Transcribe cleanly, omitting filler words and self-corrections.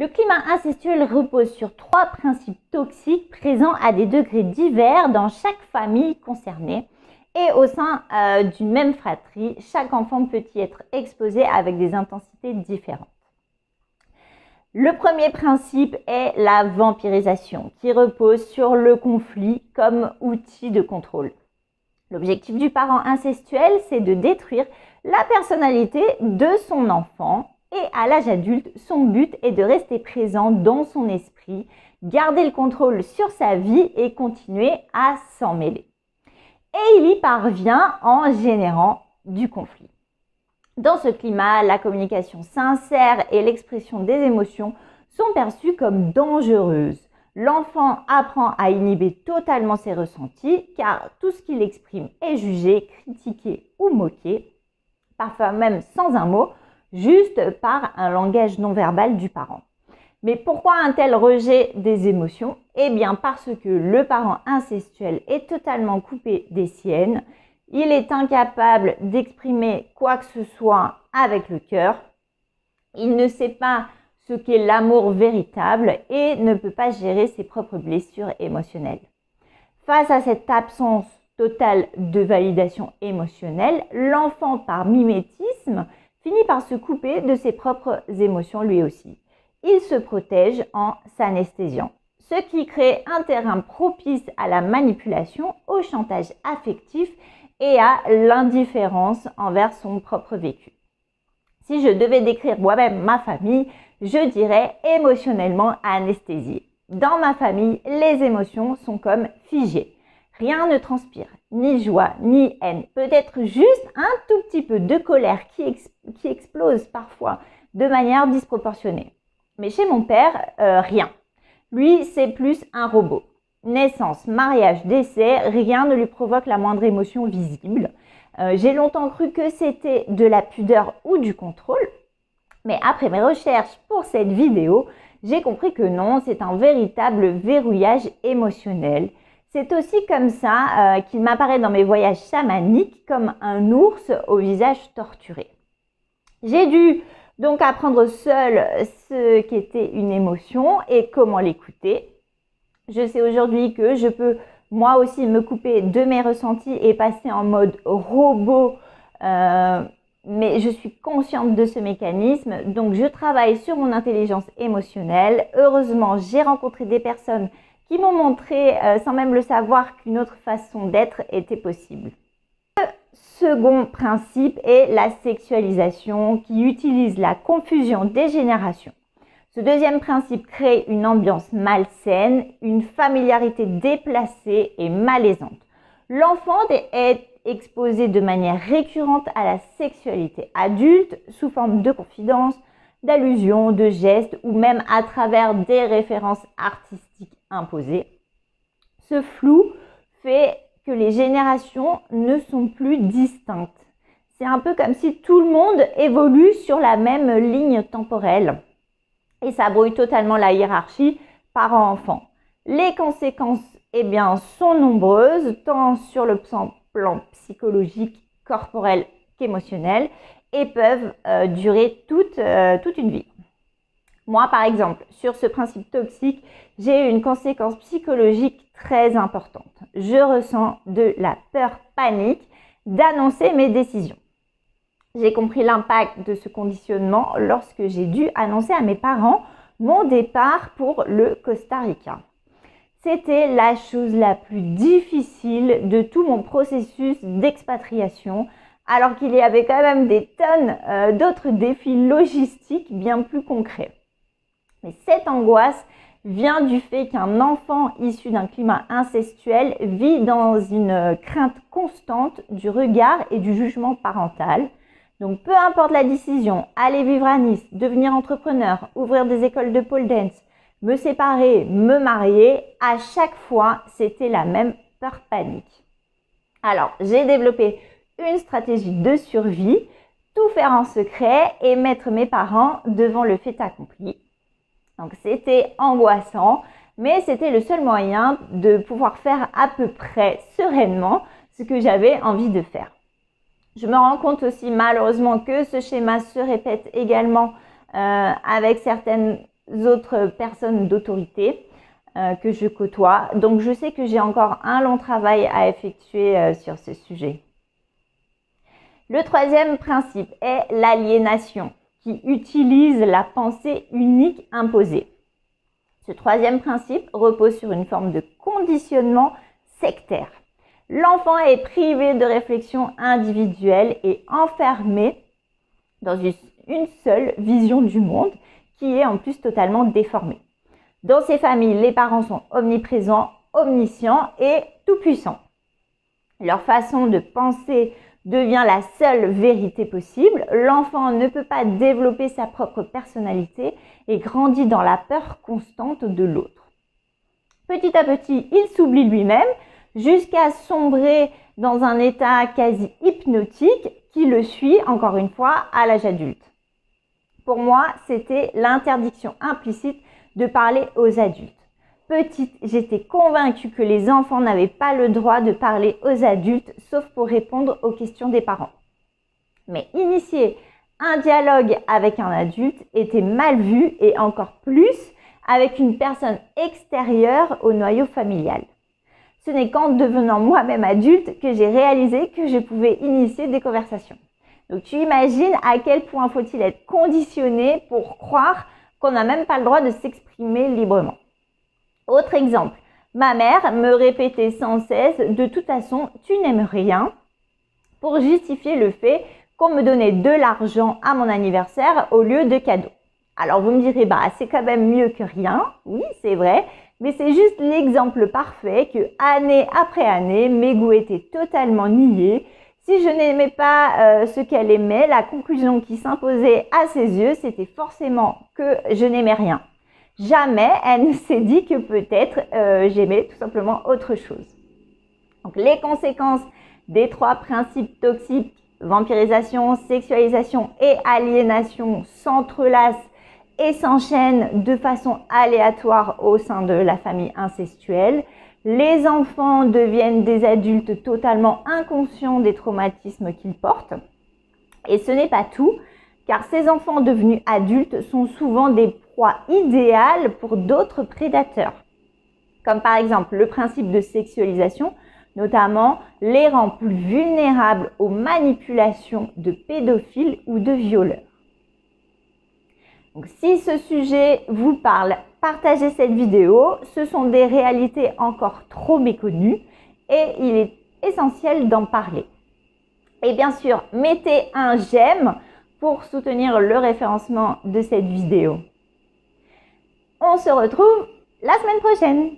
Le climat incestuel repose sur 3 principes toxiques présents à des degrés divers dans chaque famille concernée et au sein d'une même fratrie. Chaque enfant peut y être exposé avec des intensités différentes. Le premier principe est la vampirisation, qui repose sur le conflit comme outil de contrôle. L'objectif du parent incestuel, c'est de détruire la personnalité de son enfant. Et à l'âge adulte, son but est de rester présent dans son esprit, garder le contrôle sur sa vie et continuer à s'en mêler. Et il y parvient en générant du conflit. Dans ce climat, la communication sincère et l'expression des émotions sont perçues comme dangereuses. L'enfant apprend à inhiber totalement ses ressentis car tout ce qu'il exprime est jugé, critiqué ou moqué, parfois même sans un mot, juste par un langage non verbal du parent. Mais pourquoi un tel rejet des émotions? Eh bien parce que le parent incestuel est totalement coupé des siennes, il est incapable d'exprimer quoi que ce soit avec le cœur, il ne sait pas ce qu'est l'amour véritable et ne peut pas gérer ses propres blessures émotionnelles. Face à cette absence totale de validation émotionnelle, l'enfant par mimétisme finit par se couper de ses propres émotions lui aussi. Il se protège en s'anesthésiant, ce qui crée un terrain propice à la manipulation, au chantage affectif et à l'indifférence envers son propre vécu. Si je devais décrire moi-même ma famille, je dirais émotionnellement anesthésiée. Dans ma famille, les émotions sont comme figées. Rien ne transpire, ni joie, ni haine. Peut-être juste un tout petit peu de colère qui explose parfois de manière disproportionnée. Mais chez mon père, rien. Lui, c'est plus un robot. Naissance, mariage, décès, rien ne lui provoque la moindre émotion visible. J'ai longtemps cru que c'était de la pudeur ou du contrôle. Mais après mes recherches pour cette vidéo, j'ai compris que non, c'est un véritable verrouillage émotionnel. C'est aussi comme ça qu'il m'apparaît dans mes voyages chamaniques comme un ours au visage torturé. J'ai dû donc apprendre seule ce qu'était une émotion et comment l'écouter. Je sais aujourd'hui que je peux moi aussi me couper de mes ressentis et passer en mode robot, mais je suis consciente de ce mécanisme, donc je travaille sur mon intelligence émotionnelle. Heureusement, j'ai rencontré des personnes qui m'ont montré, sans même le savoir, qu'une autre façon d'être était possible. Le second principe est la sexualisation qui utilise la confusion des générations. Ce deuxième principe crée une ambiance malsaine, une familiarité déplacée et malaisante. L'enfant est exposé de manière récurrente à la sexualité adulte sous forme de confidences, d'allusions, de gestes ou même à travers des références artistiques imposées. Ce flou fait que les générations ne sont plus distinctes. C'est un peu comme si tout le monde évolue sur la même ligne temporelle et ça brouille totalement la hiérarchie parent-enfant. Les conséquences sont nombreuses, tant sur le plan psychologique, corporel qu'émotionnel, et peuvent durer toute une vie. Moi, par exemple, sur ce principe toxique, j'ai eu une conséquence psychologique très importante. Je ressens de la peur panique d'annoncer mes décisions. J'ai compris l'impact de ce conditionnement lorsque j'ai dû annoncer à mes parents mon départ pour le Costa Rica. C'était la chose la plus difficile de tout mon processus d'expatriation, alors qu'il y avait quand même des tonnes d'autres défis logistiques bien plus concrets. Mais cette angoisse vient du fait qu'un enfant issu d'un climat incestuel vit dans une crainte constante du regard et du jugement parental. Donc peu importe la décision, aller vivre à Nice, devenir entrepreneur, ouvrir des écoles de pole dance, me séparer, me marier, à chaque fois c'était la même peur panique. Alors j'ai développé une stratégie de survie, tout faire en secret et mettre mes parents devant le fait accompli. Donc c'était angoissant, mais c'était le seul moyen de pouvoir faire à peu près sereinement ce que j'avais envie de faire. Je me rends compte aussi malheureusement que ce schéma se répète également avec certaines autres personnes d'autorité que je côtoie. Donc, je sais que j'ai encore un long travail à effectuer sur ce sujet. Le troisième principe est l'aliénation, qui utilise la pensée unique imposée. Ce troisième principe repose sur une forme de conditionnement sectaire. L'enfant est privé de réflexion individuelle et enfermé dans une seule vision du monde qui est en plus totalement déformée. Dans ces familles, les parents sont omniprésents, omniscients et tout-puissants. Leur façon de penser devient la seule vérité possible. L'enfant ne peut pas développer sa propre personnalité et grandit dans la peur constante de l'autre. Petit à petit, il s'oublie lui-même jusqu'à sombrer dans un état quasi hypnotique qui le suit, encore une fois, à l'âge adulte. Pour moi, c'était l'interdiction implicite de parler aux adultes. Petite, j'étais convaincue que les enfants n'avaient pas le droit de parler aux adultes, sauf pour répondre aux questions des parents. Mais initier un dialogue avec un adulte était mal vu et encore plus avec une personne extérieure au noyau familial. Ce n'est qu'en devenant moi-même adulte que j'ai réalisé que je pouvais initier des conversations. Donc tu imagines à quel point faut-il être conditionné pour croire qu'on n'a même pas le droit de s'exprimer librement. Autre exemple, ma mère me répétait sans cesse « de toute façon, tu n'aimes rien » pour justifier le fait qu'on me donnait de l'argent à mon anniversaire au lieu de cadeaux. Alors vous me direz, c'est quand même mieux que rien, oui c'est vrai, mais c'est juste l'exemple parfait que année après année, mes goûts étaient totalement niés. Si je n'aimais pas ce qu'elle aimait, la conclusion qui s'imposait à ses yeux, c'était forcément que je n'aimais rien. Jamais elle ne s'est dit que peut-être j'aimais tout simplement autre chose. Donc les conséquences des trois principes toxiques, vampirisation, sexualisation et aliénation, s'entrelacent et s'enchaînent de façon aléatoire au sein de la famille incestuelle. Les enfants deviennent des adultes totalement inconscients des traumatismes qu'ils portent. Et ce n'est pas tout, car ces enfants devenus adultes sont souvent des proies idéales pour d'autres prédateurs. Comme par exemple le principe de sexualisation, notamment les rend plus vulnérables aux manipulations de pédophiles ou de violeurs. Donc, si ce sujet vous parle, partagez cette vidéo. Ce sont des réalités encore trop méconnues et il est essentiel d'en parler. Et bien sûr, mettez un j'aime pour soutenir le référencement de cette vidéo. On se retrouve la semaine prochaine.